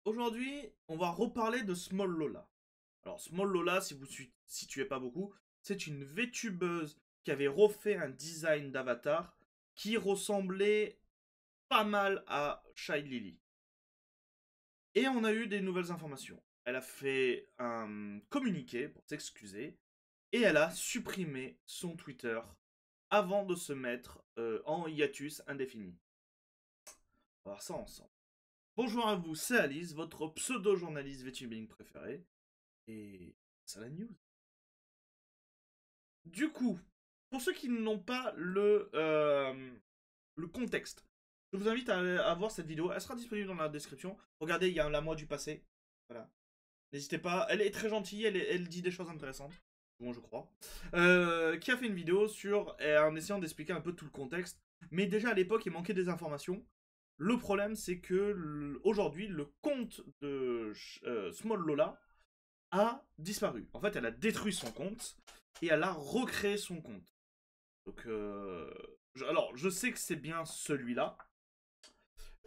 Aujourd'hui, on va reparler de Small Lola. Alors, Small Lola, si vous ne situez pas beaucoup, c'est une VTubeuse qui avait refait un design d'avatar qui ressemblait pas mal à Shy Lily. Et on a eu des nouvelles informations. Elle a fait un communiqué pour s'excuser et elle a supprimé son Twitter avant de se mettre en hiatus indéfini. On va voir ça ensemble. Bonjour à vous, c'est Alice, votre pseudo-journaliste VTubing préféré. Et c'est la news. Du coup, pour ceux qui n'ont pas le contexte, je vous invite à voir cette vidéo. Elle sera disponible dans la description. Regardez, il y a la moi du passé. Voilà. N'hésitez pas. Elle est très gentille, elle dit des choses intéressantes. Bon, je crois. Qui a fait une vidéo en essayant d'expliquer un peu tout le contexte. Mais déjà à l'époque, il manquait des informations. Le problème, c'est que aujourd'hui, le compte de Small Lola a disparu. En fait, elle a détruit son compte et elle a recréé son compte. Donc, alors, je sais que c'est bien celui-là.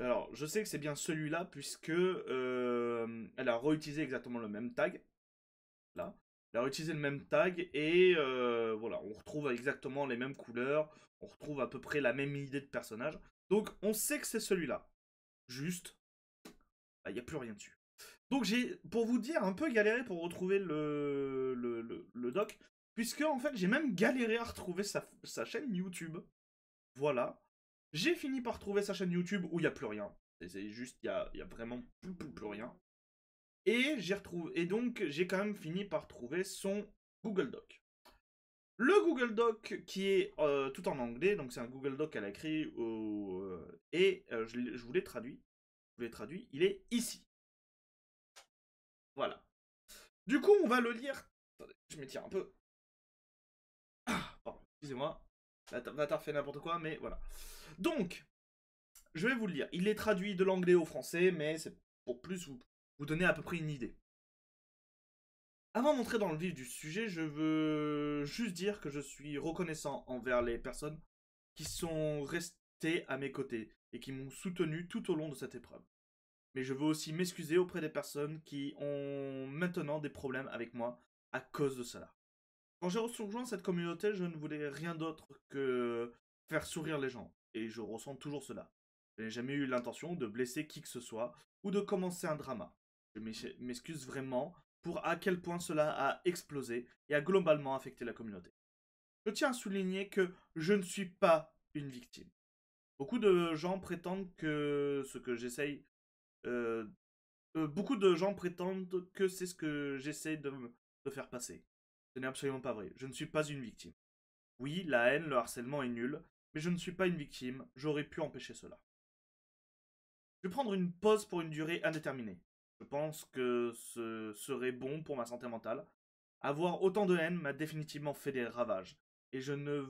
Alors, je sais que c'est bien celui-là puisque elle a réutilisé exactement le même tag. Là. Elle a réutilisé le même tag et voilà, on retrouve exactement les mêmes couleurs. On retrouve à peu près la même idée de personnage. Donc, on sait que c'est celui-là. Juste, il n'y a plus rien dessus. Donc j'ai, pour vous dire, un peu galéré pour retrouver le doc, puisque en fait j'ai même galéré à retrouver sa chaîne YouTube. Voilà. J'ai fini par trouver sa chaîne YouTube où il n'y a plus rien. C'est juste, il y a vraiment plus rien. Et j'ai retrouvé, et donc j'ai quand même fini par trouver son Google Doc. Le Google Doc qui est tout en anglais, donc c'est un Google Doc qu'elle a écrit et je vous l'ai traduit. Il est ici. Voilà. Du coup, on va le lire. Attendez, je m'étire un peu. Pardon, excusez-moi. L'avatar fait n'importe quoi, mais voilà. Donc, je vais vous le lire. Il est traduit de l'anglais au français, mais c'est pour plus vous donner à peu près une idée. Avant d'entrer dans le vif du sujet, je veux juste dire que je suis reconnaissant envers les personnes qui sont restées à mes côtés et qui m'ont soutenu tout au long de cette épreuve. Mais je veux aussi m'excuser auprès des personnes qui ont maintenant des problèmes avec moi à cause de cela. Quand j'ai rejoint cette communauté, je ne voulais rien d'autre que faire sourire les gens. Et je ressens toujours cela. Je n'ai jamais eu l'intention de blesser qui que ce soit ou de commencer un drama. Je m'excuse vraiment pour à quel point cela a explosé et a globalement affecté la communauté. Je tiens à souligner que je ne suis pas une victime. Beaucoup de gens prétendent que ce que j'essaye... euh, beaucoup de gens prétendent que c'est ce que j'essaie de faire passer. Ce n'est absolument pas vrai. Je ne suis pas une victime. Oui, la haine, le harcèlement est nul, mais je ne suis pas une victime. J'aurais pu empêcher cela. Je vais prendre une pause pour une durée indéterminée. Je pense que ce serait bon pour ma santé mentale. Avoir autant de haine m'a définitivement fait des ravages. Et je ne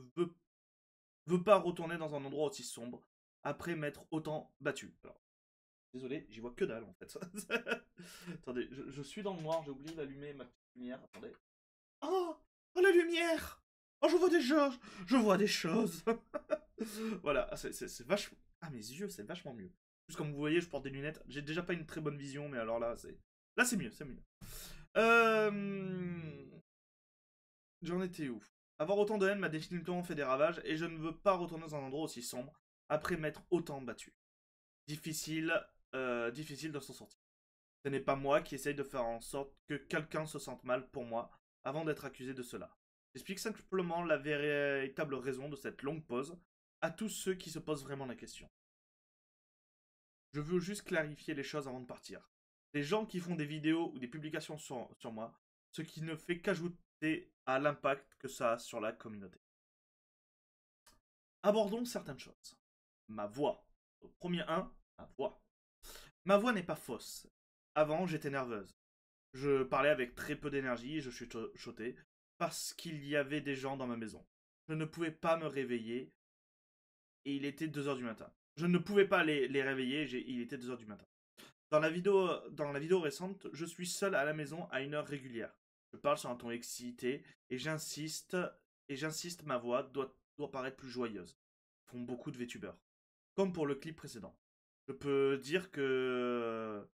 veux pas retourner dans un endroit aussi sombre après m'être autant battu. Alors, désolé, j'y vois que dalle en fait. Attendez, je suis dans le noir, j'ai oublié d'allumer ma petite lumière. Attendez. Oh, oh la lumière. Oh, je vois des choses. Je vois des choses. Voilà, c'est vachement... Ah, mes yeux, c'est vachement mieux. Plus comme vous voyez, je porte des lunettes. J'ai déjà pas une très bonne vision, mais alors là, c'est... Là, c'est mieux, c'est mieux. J'en étais où? Avoir autant de haine m'a définitivement fait des ravages, et je ne veux pas retourner dans un endroit aussi sombre, après m'être autant battu. Difficile de s'en sortir. Ce n'est pas moi qui essaye de faire en sorte que quelqu'un se sente mal pour moi, avant d'être accusé de cela. J'explique simplement la véritable raison de cette longue pause à tous ceux qui se posent vraiment la question. Je veux juste clarifier les choses avant de partir. Les gens qui font des vidéos ou des publications sur moi, ce qui ne fait qu'ajouter à l'impact que ça a sur la communauté. Abordons certaines choses. Ma voix. Au premier 1, ma voix. Ma voix n'est pas fausse. Avant, j'étais nerveuse. Je parlais avec très peu d'énergie et je suis chuchotais parce qu'il y avait des gens dans ma maison. Je ne pouvais pas me réveiller et il était 2 heures du matin. Je ne pouvais pas les réveiller, il était 2 heures du matin. Dans la vidéo récente, je suis seul à la maison à une heure régulière. Je parle sur un ton excité et j'insiste, ma voix doit paraître plus joyeuse. Ils font beaucoup de VTubers. Comme pour le clip précédent. Je peux dire que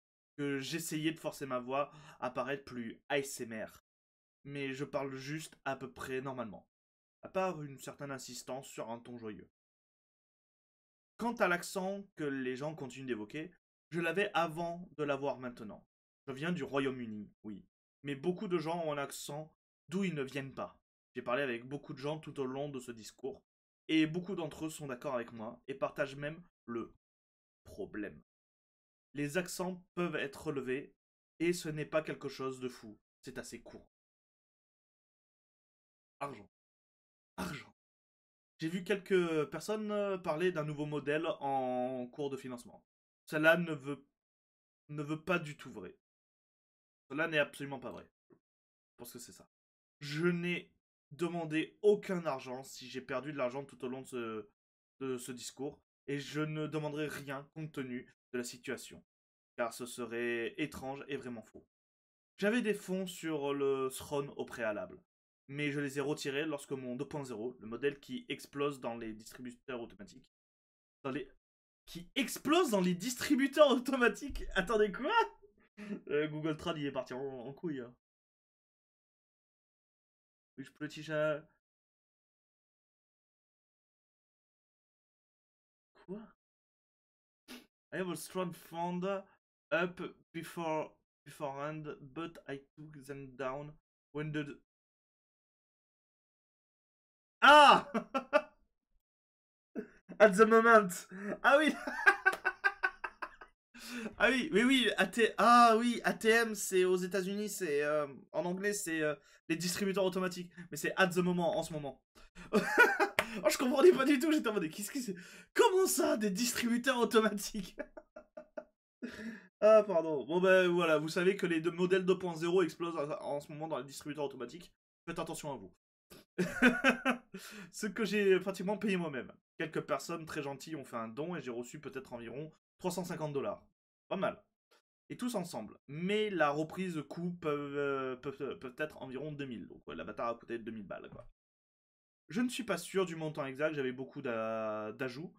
j'essayais de forcer ma voix à paraître plus ASMR. Mais je parle juste à peu près normalement. À part une certaine insistance sur un ton joyeux. Quant à l'accent que les gens continuent d'évoquer, je l'avais avant de l'avoir maintenant. Je viens du Royaume-Uni, oui. Mais beaucoup de gens ont un accent d'où ils ne viennent pas. J'ai parlé avec beaucoup de gens tout au long de ce discours, et beaucoup d'entre eux sont d'accord avec moi, et partagent même le problème. Les accents peuvent être relevés, et ce n'est pas quelque chose de fou, c'est assez court. Argent. Argent. J'ai vu quelques personnes parler d'un nouveau modèle en cours de financement. Cela ne veut pas du tout vrai. Cela n'est absolument pas vrai. Je pense que c'est ça. Je n'ai demandé aucun argent si j'ai perdu de l'argent tout au long de ce discours. Et je ne demanderai rien compte tenu de la situation. Car ce serait étrange et vraiment faux. J'avais des fonds sur le Throne au préalable. Mais je les ai retirés lorsque mon 2.0, le modèle qui explose dans les distributeurs automatiques. Qui explose dans les distributeurs automatiques. Attendez, quoi? Google Trad, il est parti en couille. Hein. Which British... Quoi? I have a strong fund up beforehand, but I took them down when the... Ah! At the moment! Ah oui! Ah oui, oui, oui, ah oui, ATM, c'est aux États-Unis, c'est en anglais, c'est les distributeurs automatiques, mais c'est at the moment, en ce moment. Oh, je comprenais pas du tout, j'étais en mode, qu'est-ce que c'est? Comment ça, des distributeurs automatiques? Ah, pardon. Bon, ben voilà, vous savez que les deux modèles 2.0 explosent en ce moment dans les distributeurs automatiques. Faites attention à vous. Ce que j'ai pratiquement payé moi-même. Quelques personnes très gentilles ont fait un don et j'ai reçu peut-être environ 350 $. Pas mal. Et tous ensemble. Mais la reprise de coût peut être environ 2000. Donc ouais, la bâtard a coûté 2000 balles, quoi. Je ne suis pas sûr du montant exact, j'avais beaucoup d'ajouts.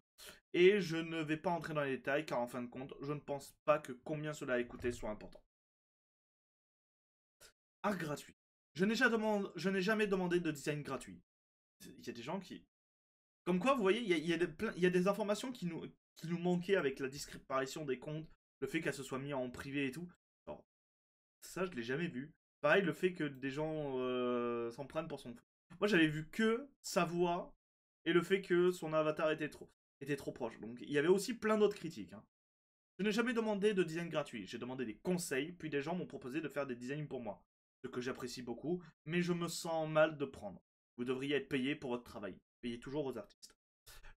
Et je ne vais pas entrer dans les détails car en fin de compte, je ne pense pas que combien cela a coûté soit important. Art gratuit. Je n'ai jamais demandé de design gratuit. Il y a des gens qui... Comme quoi, vous voyez, il y a des informations qui nous manquaient avec la disparition des comptes, le fait qu'elle se soit mise en privé et tout. Alors, ça, je l'ai jamais vu. Pareil, le fait que des gens s'en prennent pour son... Moi, j'avais vu que sa voix et le fait que son avatar était trop proche. Donc, il y avait aussi plein d'autres critiques. Hein. Je n'ai jamais demandé de design gratuit. J'ai demandé des conseils, puis des gens m'ont proposé de faire des designs pour moi. Ce que j'apprécie beaucoup, mais je me sens mal de prendre. Vous devriez être payé pour votre travail. Payez toujours vos artistes.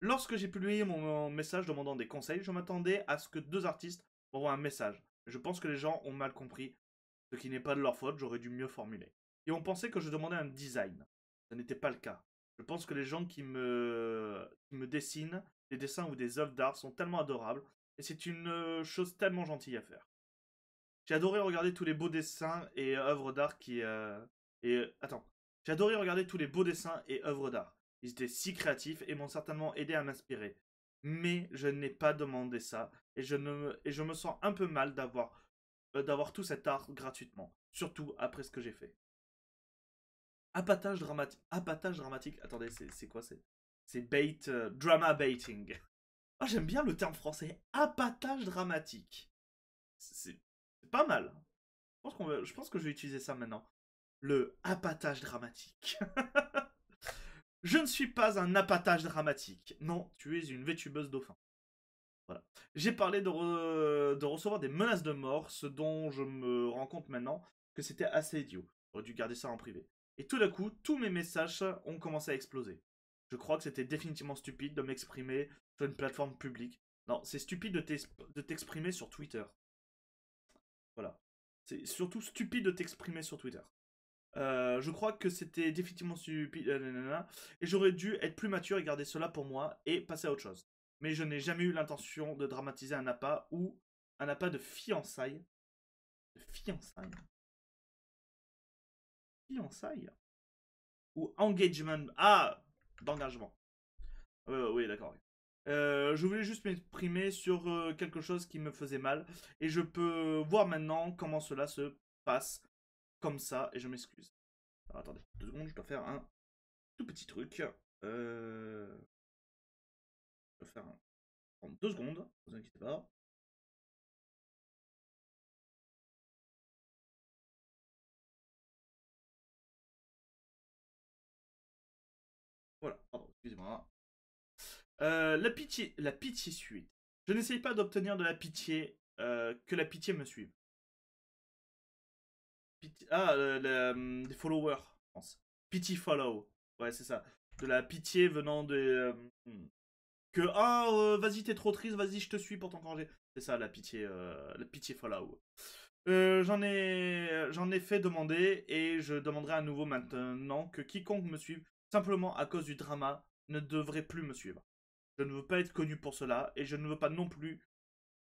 Lorsque j'ai publié mon message demandant des conseils, je m'attendais à ce que deux artistes m'envoient un message. Je pense que les gens ont mal compris, ce qui n'est pas de leur faute, j'aurais dû mieux formuler. Et on pensait que je demandais un design. Ce n'était pas le cas. Je pense que les gens qui me dessinent, des dessins ou des œuvres d'art sont tellement adorables, et c'est une chose tellement gentille à faire. J'ai adoré regarder tous les beaux dessins et œuvres d'art Attends. J'ai adoré regarder tous les beaux dessins et œuvres d'art. Ils étaient si créatifs et m'ont certainement aidé à m'inspirer. Mais je n'ai pas demandé ça et je me sens un peu mal d'avoir tout cet art gratuitement. Surtout après ce que j'ai fait. Appâtage dramatique. Appâtage dramatique. Attendez, c'est quoi c'est bait. Drama baiting. Oh, j'aime bien le terme français. Appâtage dramatique. C'est pas mal. Je pense que je vais utiliser ça maintenant. Le appâtage dramatique. Je ne suis pas un appâtage dramatique. Non, tu es une vétubeuse dauphin. Voilà. J'ai parlé de recevoir des menaces de mort, ce dont je me rends compte maintenant que c'était assez idiot. J'aurais dû garder ça en privé. Et tout d'un coup, tous mes messages ont commencé à exploser. Je crois que c'était définitivement stupide de m'exprimer sur une plateforme publique. Non, c'est stupide de t'exprimer sur Twitter. Voilà. C'est surtout stupide de t'exprimer sur Twitter. Je crois que c'était définitivement stupide. Et j'aurais dû être plus mature et garder cela pour moi et passer à autre chose. Mais je n'ai jamais eu l'intention de dramatiser un appât ou un appât de fiançailles. De fiançailles. Fiançailles. Ou engagement. Ah, d'engagement. Oui, d'accord. Je voulais juste m'exprimer sur quelque chose qui me faisait mal. Et je peux voir maintenant comment cela se passe comme ça. Et je m'excuse. Alors, attendez, 2 secondes, je dois faire un tout petit truc. Je dois faire un... prendre 2 secondes, ne vous inquiétez pas. Voilà, pardon, excusez-moi. La pitié suite. Je n'essaye pas d'obtenir de la pitié, que la pitié me suive. Des followers, je pense. Pity follow. Ouais, c'est ça. De la pitié venant de... que, vas-y, t'es trop triste, vas-y, je te suis pour ton congé. C'est ça, la pitié follow. J'en ai fait demander et je demanderai à nouveau maintenant que quiconque me suive, simplement à cause du drama, ne devrait plus me suivre. Je ne veux pas être connu pour cela et je ne veux pas non plus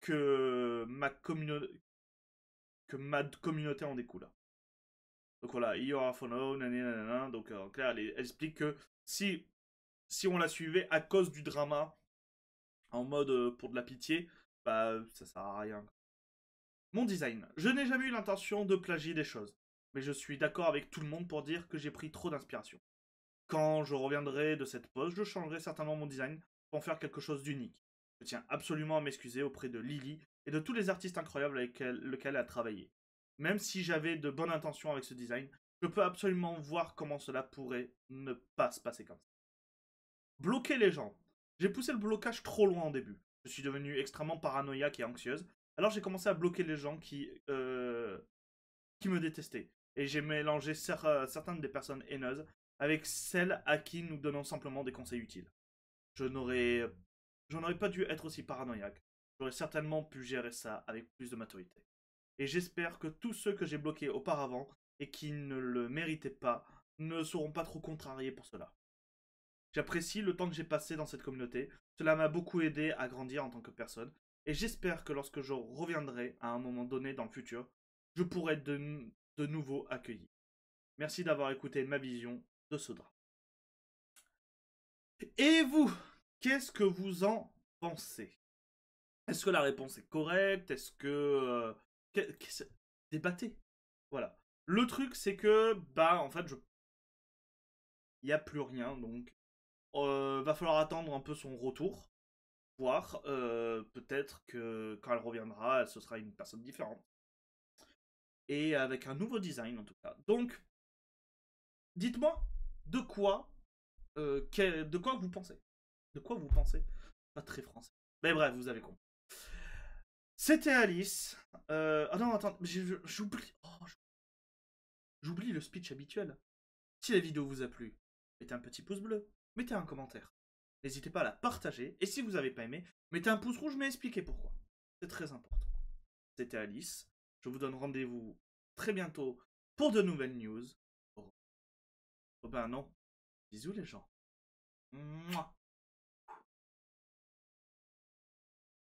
que ma communauté en découle. Donc voilà, you are follow, nanana, donc en clair, elle explique que si on la suivait à cause du drama, en mode pour de la pitié, bah ça sert à rien. Mon design. Je n'ai jamais eu l'intention de plagier des choses, mais je suis d'accord avec tout le monde pour dire que j'ai pris trop d'inspiration. Quand je reviendrai de cette pause, je changerai certainement mon design pour en faire quelque chose d'unique. Je tiens absolument à m'excuser auprès de Lily et de tous les artistes incroyables avec lesquels elle a travaillé. Même si j'avais de bonnes intentions avec ce design, je peux absolument voir comment cela pourrait ne pas se passer comme ça. Bloquer les gens. J'ai poussé le blocage trop loin au début. Je suis devenue extrêmement paranoïaque et anxieuse. Alors j'ai commencé à bloquer les gens qui me détestaient. Et j'ai mélangé certaines des personnes haineuses avec celles à qui nous donnons simplement des conseils utiles. Je n'aurais pas dû être aussi paranoïaque. J'aurais certainement pu gérer ça avec plus de maturité. Et j'espère que tous ceux que j'ai bloqués auparavant et qui ne le méritaient pas ne seront pas trop contrariés pour cela. J'apprécie le temps que j'ai passé dans cette communauté. Cela m'a beaucoup aidé à grandir en tant que personne. Et j'espère que lorsque je reviendrai à un moment donné dans le futur, je pourrai être de nouveau accueilli. Merci d'avoir écouté ma vision de Sodra. Et vous, qu'est-ce que vous en pensez? Est-ce que la réponse est correcte? Est-ce que... débattez. Voilà. Le truc, c'est que, bah, en fait, il n'y a plus rien, donc... va falloir attendre un peu son retour. Voir, peut-être que quand elle reviendra, ce sera une personne différente. Et avec un nouveau design, en tout cas. Donc, dites-moi, de quoi vous pensez? De quoi vous pensez? Pas très français. Mais bref, vous avez compris. C'était Alice. Ah non, attends, j'oublie. J'oublie le speech habituel. Si la vidéo vous a plu, mettez un petit pouce bleu, mettez un commentaire. N'hésitez pas à la partager. Et si vous n'avez pas aimé, mettez un pouce rouge, mais expliquez pourquoi. C'est très important. C'était Alice. Je vous donne rendez-vous très bientôt pour de nouvelles news. Oh ben non. Bisous les gens. Mouah.